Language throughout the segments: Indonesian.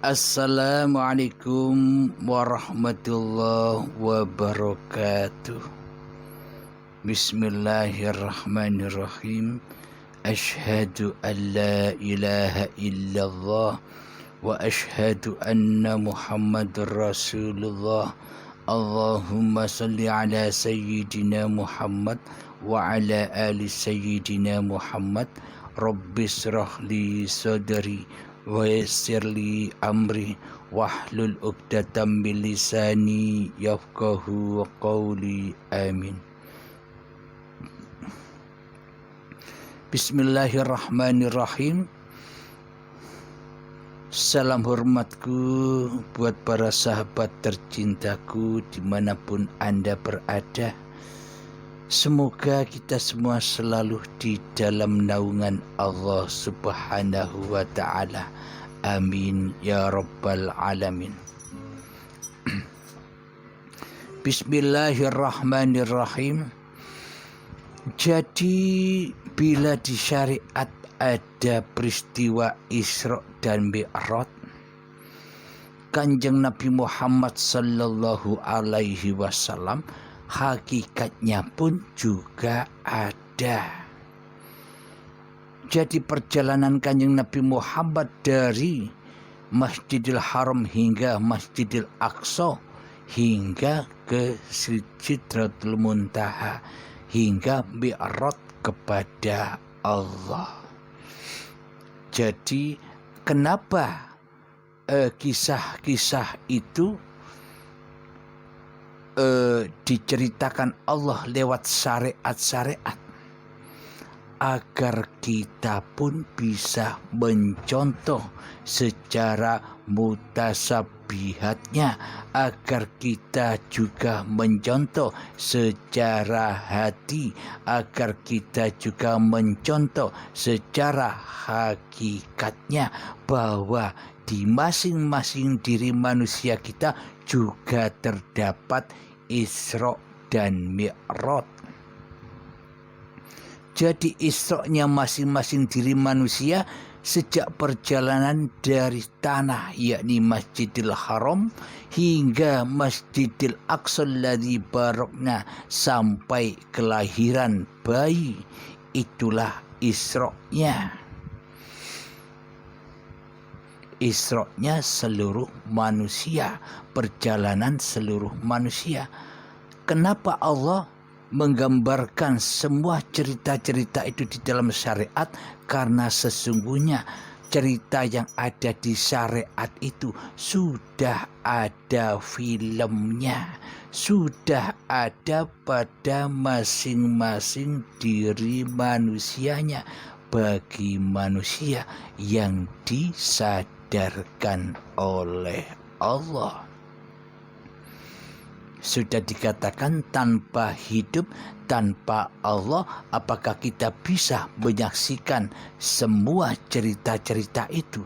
Assalamualaikum warahmatullahi wabarakatuh. Bismillahirrahmanirrahim. Ashhadu an la ilaha illallah wa ashhadu anna Muhammadur Rasulullah. Allahumma salli ala sayyidina Muhammad wa ala ali sayyidina Muhammad. Rabbis rahli sadri wa yassirli amri wahlul 'uqdatam min lisani yafqahu qawli. Amin. Bismillahirrahmanirrahim. Salam hormatku buat para sahabat tercintaku dimanapun Anda berada. Semoga kita semua selalu di dalam naungan Allah Subhanahu wa ta'ala. Amin ya rabbal alamin. Bismillahirrahmanirrahim. Jadi bila di syariat ada peristiwa Isra dan Mi'raj, Kanjeng Nabi Muhammad sallallahu alaihi wasallam hakikatnya pun juga ada. Jadi perjalanan Kanjeng Nabi Muhammad dari Masjidil Haram hingga Masjidil Aqsa, hingga ke Sidratul Muntaha, hingga Mi'raj kepada Allah. Jadi kenapa kisah-kisah itu diceritakan Allah lewat syariat-syariat, agar kita pun bisa mencontoh secara mutasabihatnya, agar kita juga mencontoh secara hati, agar kita juga mencontoh secara hakikatnya, bahwa di masing-masing diri manusia kita juga terdapat Isra dan Mi'raj. Jadi Isra-nya masing-masing diri manusia sejak perjalanan dari tanah, yakni Masjidil Haram, hingga Masjidil Aqsa alladzi barakna, sampai kelahiran bayi. Itulah Isra-nya. Isra-nya seluruh manusia, perjalanan seluruh manusia. Kenapa Allah menggambarkan semua cerita-cerita itu di dalam syariat? Karena sesungguhnya cerita yang ada di syariat itu sudah ada filmnya, sudah ada pada masing-masing diri manusianya, bagi manusia yang disadarkan oleh Allah. Sudah dikatakan tanpa hidup, tanpa Allah, apakah kita bisa menyaksikan semua cerita-cerita itu?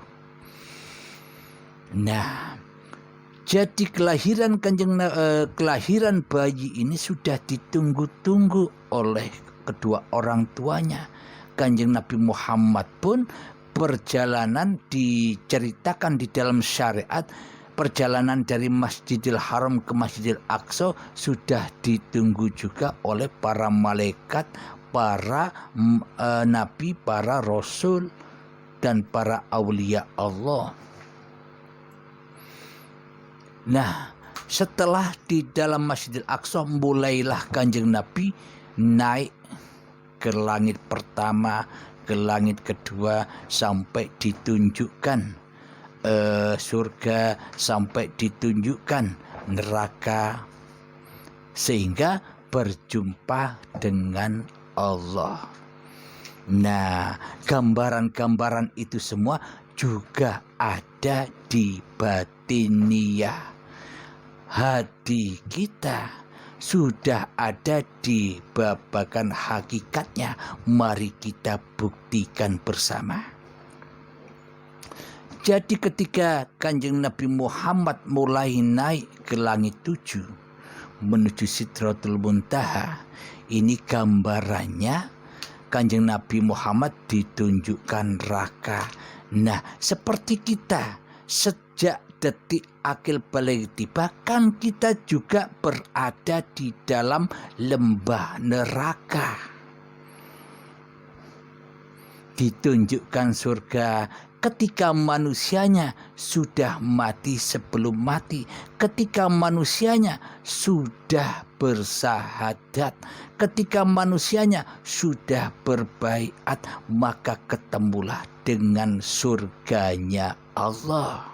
Nah, jadi kelahiran kelahiran bayi ini sudah ditunggu-tunggu oleh kedua orang tuanya. Kanjeng Nabi Muhammad pun perjalanan diceritakan di dalam syariat. Perjalanan dari Masjidil Haram ke Masjidil Aqsa sudah ditunggu juga oleh para malaikat, para nabi, para rasul, dan para aulia Allah. Nah, setelah di dalam Masjidil Aqsa, mulailah Kanjeng Nabi naik ke langit pertama, ke langit kedua, sampai ditunjukkan surga, sampai ditunjukkan neraka, sehingga berjumpa dengan Allah. Nah, gambaran-gambaran itu semua juga ada di batiniyah. Hati kita sudah ada di babakan hakikatnya. Mari kita buktikan bersama. Jadi ketika Kanjeng Nabi Muhammad mulai naik ke langit 7 menuju Sidratul Muntaha, ini gambarannya Kanjeng Nabi Muhammad ditunjukkan neraka. Nah, seperti kita sejak detik akil balik tiba kan kita juga berada di dalam lembah neraka. Ditunjukkan surga ketika manusianya sudah mati sebelum mati, ketika manusianya sudah bersahadat, ketika manusianya sudah berbaiat, maka ketemulah dengan surganya Allah.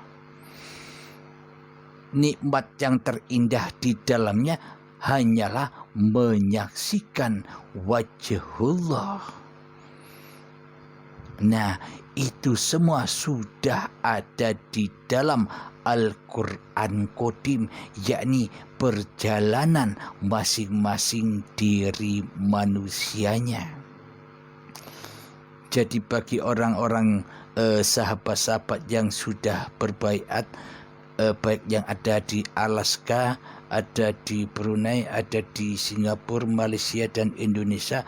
Nikmat yang terindah di dalamnya hanyalah menyaksikan wajhullah. Nah, itu semua sudah ada di dalam Al-Quran Qadim, yakni perjalanan masing-masing diri manusianya. Jadi bagi orang-orang sahabat-sahabat yang sudah berbaiat, baik yang ada di Alaska, ada di Brunei, ada di Singapura, Malaysia dan Indonesia,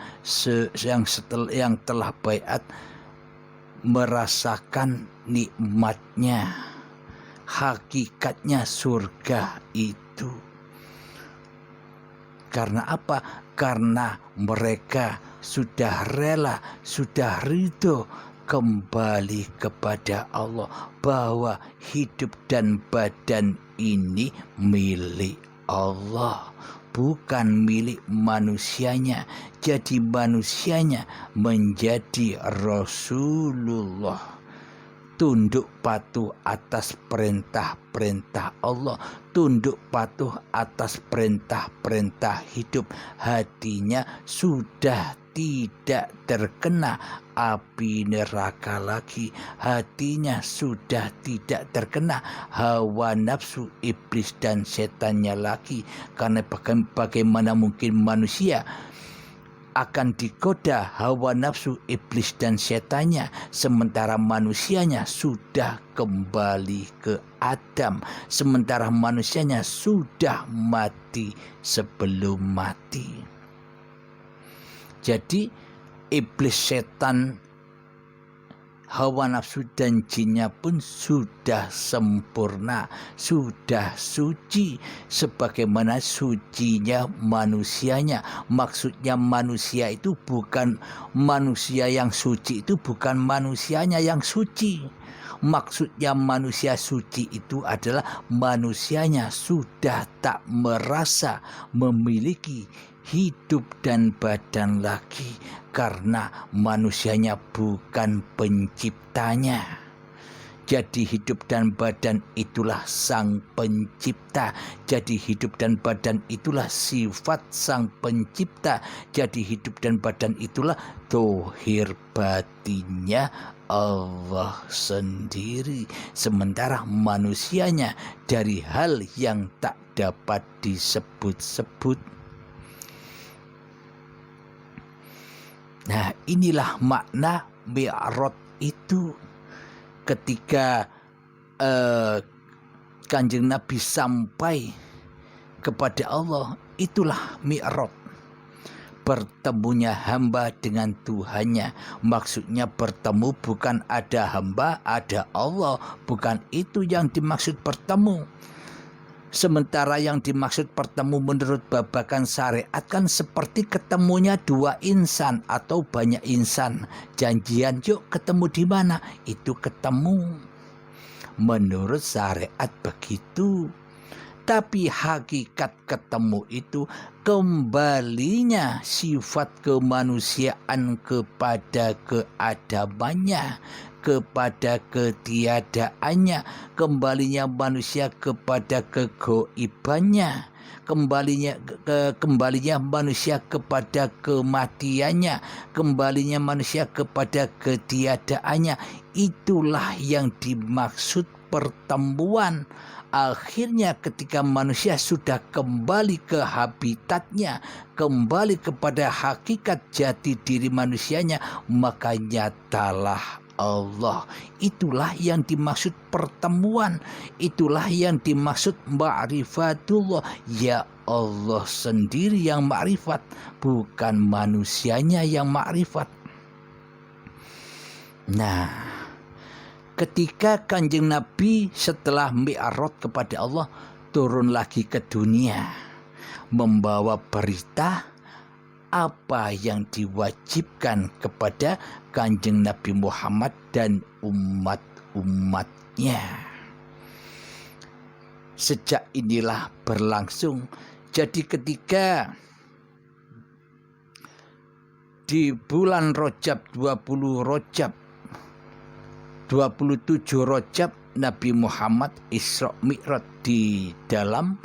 yang telah baiat merasakan nikmatnya, hakikatnya surga itu. Karena apa? Karena mereka sudah rela, sudah ridho kembali kepada Allah, bahwa hidup dan badan ini milik Allah, bukan milik manusianya. Jadi manusianya menjadi Rasulullah, tunduk patuh atas perintah-perintah Allah, tunduk patuh atas perintah-perintah hidup. Hatinya sudah tidak terkena api neraka lagi, hatinya sudah tidak terkena hawa nafsu iblis dan setannya lagi. Karena bagaimana mungkin manusia akan digoda hawa nafsu iblis dan setannya, sementara manusianya sudah kembali ke Adam, sementara manusianya sudah mati sebelum mati. Jadi iblis, setan, hawa nafsu dan jinnya pun sudah sempurna, sudah suci sebagaimana sucinya manusianya. Maksudnya manusia itu bukan manusia yang suci, itu bukan manusianya yang suci. Maksudnya manusia suci itu adalah manusianya sudah tak merasa memiliki hidup dan badan lagi, karena manusianya bukan penciptanya. Jadi hidup dan badan itulah sang pencipta. Jadi hidup dan badan itulah sifat sang pencipta. Jadi hidup dan badan itulah zahir batinnya Allah sendiri. Sementara manusianya dari hal yang tak dapat disebut-sebut. Nah, inilah makna Mi'raj itu. Ketika Kanjeng Nabi sampai kepada Allah, itulah Mi'raj. Bertemunya hamba dengan Tuhannya. Maksudnya bertemu bukan ada hamba, ada Allah. Bukan itu yang dimaksud bertemu. Sementara yang dimaksud bertemu menurut babakan syariat kan seperti ketemunya dua insan atau banyak insan. Janjian, yuk ketemu di mana? Itu ketemu. Menurut syariat begitu. Tapi hakikat ketemu itu kembalinya sifat kemanusiaan kepada keadamannya, kepada ketiadaannya, kembalinya manusia kepada kegoibannya, kembalinya manusia kepada kematiannya, kembalinya manusia kepada ketiadaannya. Itulah yang dimaksud pertemuan. Akhirnya ketika manusia sudah kembali ke habitatnya, kembali kepada hakikat jati diri manusianya, maka nyatalah Allah. Itulah yang dimaksud pertemuan. Itulah yang dimaksud ma'rifatullah. Ya Allah sendiri yang ma'rifat, bukan manusianya yang ma'rifat. Nah, ketika Kanjeng Nabi setelah mi'raj kepada Allah turun lagi ke dunia, membawa berita apa yang diwajibkan kepada Kanjeng Nabi Muhammad dan umat-umatnya. Sejak inilah berlangsung. Jadi ketika di bulan Rajab 20 Rajab 27 Rajab Nabi Muhammad Isra Mi'raj di dalam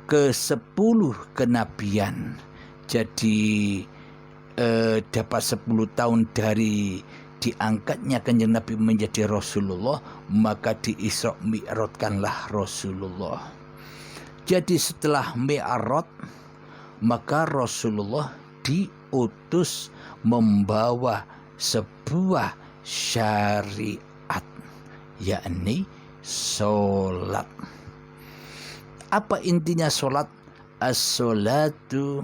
ke-10 kenabian. Jadi dapat 10 tahun dari diangkatnya Kanjeng Nabi menjadi Rasulullah, maka di Isra Mi'rajkanlah Rasulullah. Jadi setelah Mi'raj maka Rasulullah diutus membawa sebuah syariat, yakni sholat. Apa intinya sholat? As-sholatu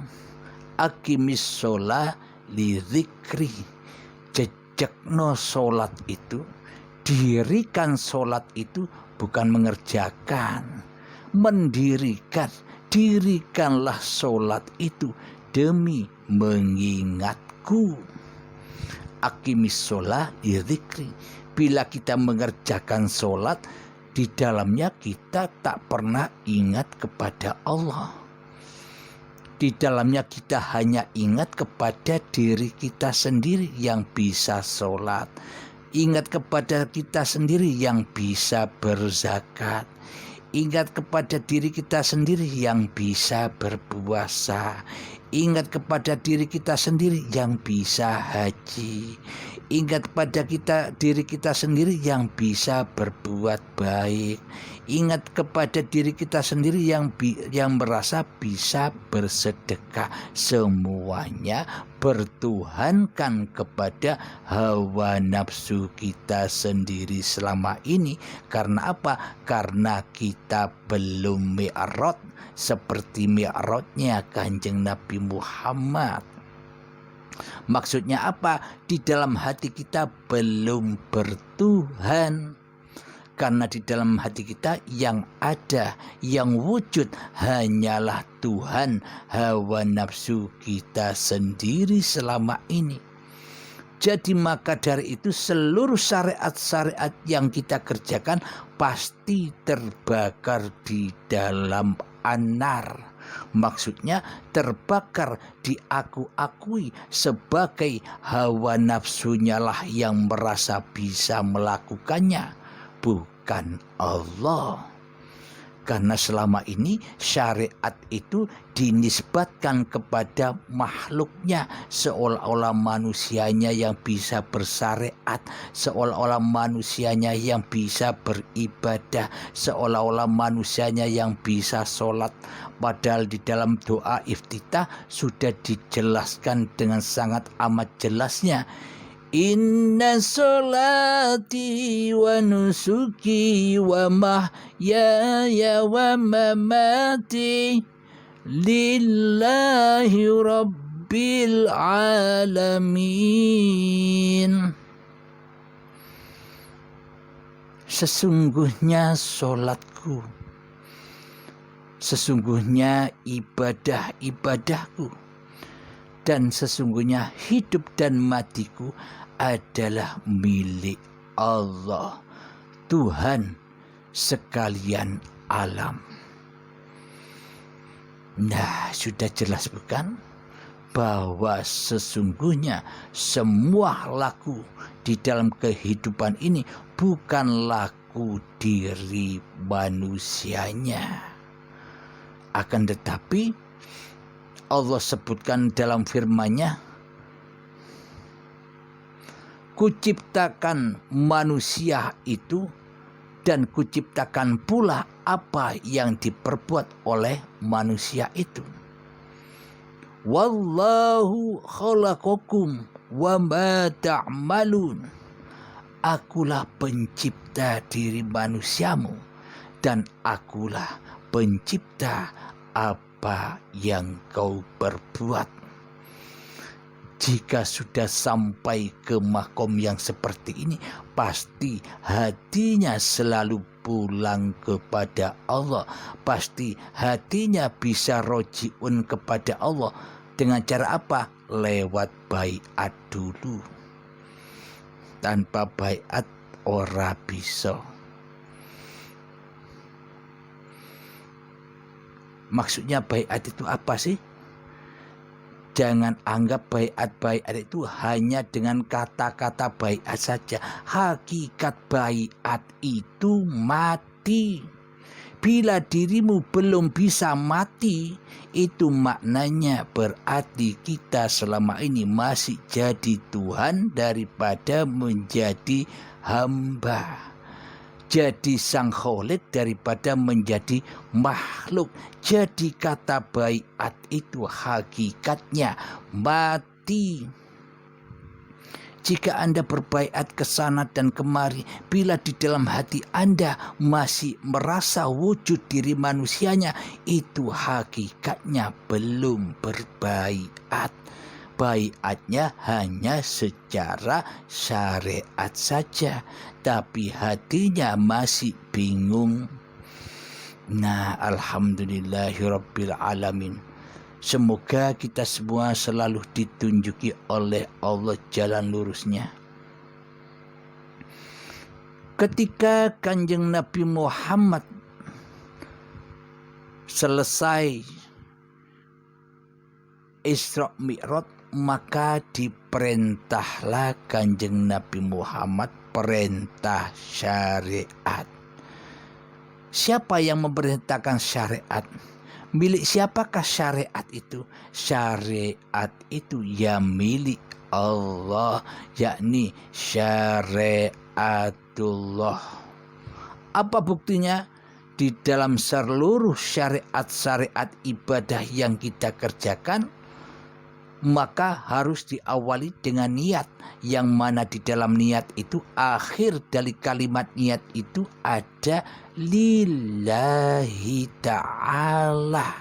aqimis sholat li dzikri. Jejakno sholat itu, dirikan sholat itu bukan mengerjakan, mendirikan. Dirikanlah sholat itu demi mengingatku. Aqimis sholat li dzikri. Bila kita mengerjakan sholat, di dalamnya kita tak pernah ingat kepada Allah. Di dalamnya kita hanya ingat kepada diri kita sendiri yang bisa sholat. Ingat kepada kita sendiri yang bisa berzakat. Ingat kepada diri kita sendiri yang bisa berpuasa. Ingat kepada diri kita sendiri yang bisa haji. Ingat kepada diri kita sendiri yang bisa berbuat baik. Ingat kepada diri kita sendiri yang merasa bisa bersedekah. Semuanya bertuhankan kepada hawa nafsu kita sendiri selama ini. Karena apa? Karena kita belum mi'raj seperti mi'rajnya Kanjeng Nabi Muhammad. Maksudnya apa? Di dalam hati kita belum bertuhan. Karena di dalam hati kita yang ada, yang wujud hanyalah Tuhan, hawa nafsu kita sendiri selama ini. Jadi maka dari itu seluruh syariat-syariat yang kita kerjakan pasti terbakar di dalam anar. Maksudnya terbakar, diakui sebagai hawa nafsunya lah yang merasa bisa melakukannya, bukan Allah. Karena selama ini syariat itu dinisbatkan kepada makhluknya, seolah-olah manusianya yang bisa bersyariat, seolah-olah manusianya yang bisa beribadah, seolah-olah manusianya yang bisa sholat. Padahal di dalam doa iftitah sudah dijelaskan dengan sangat amat jelasnya. Inna sholati wa nusuki wa mahyaya wa mamati lillahi rabbil alamin. Sesungguhnya sholatku, sesungguhnya ibadah-ibadahku, dan sesungguhnya hidup dan matiku adalah milik Allah, Tuhan sekalian alam. Nah, sudah jelas bukan? Bahwa sesungguhnya semua laku di dalam kehidupan ini bukan laku diri manusianya. Akan tetapi Allah sebutkan dalam firman-Nya, kuciptakan manusia itu dan kuciptakan pula apa yang diperbuat oleh manusia itu. Wallahu khalaqakum wa ma ta'malun. Akulah pencipta diri manusiamu dan akulah pencipta apa yang kau perbuat. Jika sudah sampai ke makom yang seperti ini, pasti hatinya selalu pulang kepada Allah. Pasti hatinya bisa rojiun kepada Allah. Dengan cara apa? Lewat baiat dulu. Tanpa baiat ora bisa. Maksudnya baiat itu apa sih? Jangan anggap baiat itu hanya dengan kata-kata baiat saja. Hakikat baiat itu mati. Bila dirimu belum bisa mati, itu maknanya berarti kita selama ini masih jadi Tuhan daripada menjadi hamba. Jadi sang Khalid daripada menjadi makhluk. Jadi kata baiat itu hakikatnya mati. Jika Anda berbaiat ke sana dan kemari, bila di dalam hati Anda masih merasa wujud diri manusianya, itu hakikatnya belum berbaiat. Baiatnya hanya secara syariat saja, tapi hatinya masih bingung. Nah, alhamdulillahirabbil alamin. Semoga kita semua selalu ditunjuki oleh Allah jalan lurusnya. Ketika Kanjeng Nabi Muhammad selesai Isra Mi'raj, maka diperintahlah Kanjeng Nabi Muhammad perintah syariat. Siapa yang memerintahkan syariat? Milik siapakah syariat itu? Syariat itu ya milik Allah, yakni syariatullah. Apa buktinya? Di dalam seluruh syariat-syariat ibadah yang kita kerjakan, maka harus diawali dengan niat, yang mana di dalam niat itu akhir dari kalimat niat itu ada lillahi ta'ala.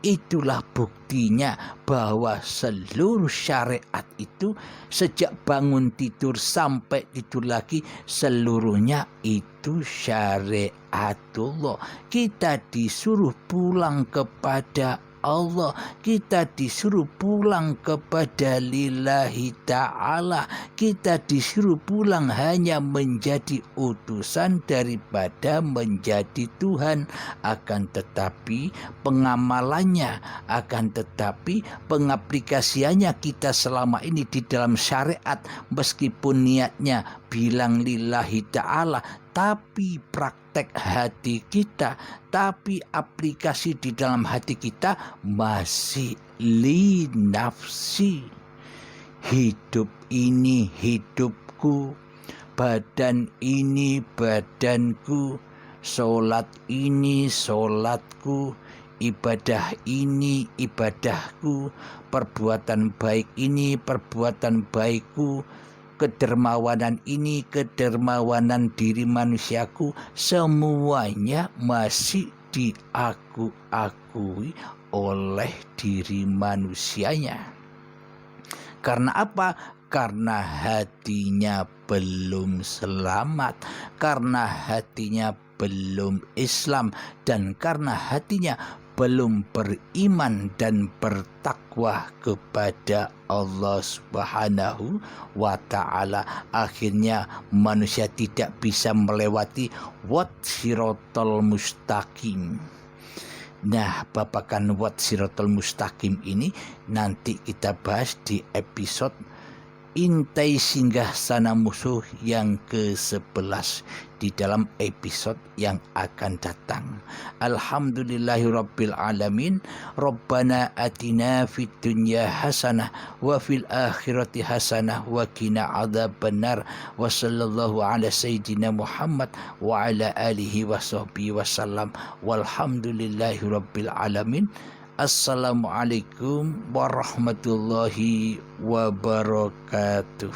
Itulah buktinya bahwa seluruh syariat itu sejak bangun tidur sampai tidur lagi, seluruhnya itu syariatullah. Kita disuruh pulang kepada Allah, kita disuruh pulang kepada lillahi ta'ala, kita disuruh pulang hanya menjadi utusan daripada menjadi Tuhan. Akan tetapi pengamalannya, akan tetapi pengaplikasiannya kita selama ini di dalam syariat, meskipun niatnya bilang lillahi ta'ala, tapi praktek hati kita, tapi aplikasi di dalam hati kita masih li nafsi. Hidup ini hidupku, badan ini badanku, sholat ini sholatku, ibadah ini ibadahku, perbuatan baik ini perbuatan baikku, kedermawanan ini kedermawanan diri manusiaku, semuanya masih diakui oleh diri manusianya. Karena apa? Karena hatinya belum selamat, karena hatinya belum Islam, dan karena hatinya belum beriman dan bertakwa kepada Allah Subhanahu wa ta'ala. Akhirnya manusia tidak bisa melewati wat sirotol mustaqim. Nah, babakan wat sirotol mustaqim ini nanti kita bahas di episode Intai Singgah Sana Musuh yang ke-11 di dalam episode yang akan datang. Alhamdulillahirabbil alamin. Rabbana atina fid dunya hasanah wa fil akhirati hasanah wa qina adzabannar. Wa sallallahu ala sayyidina Muhammad wa ala alihi wa sahbihi wasallam. Walhamdulillahirabbil alamin. Assalamualaikum warahmatullahi wabarakatuh.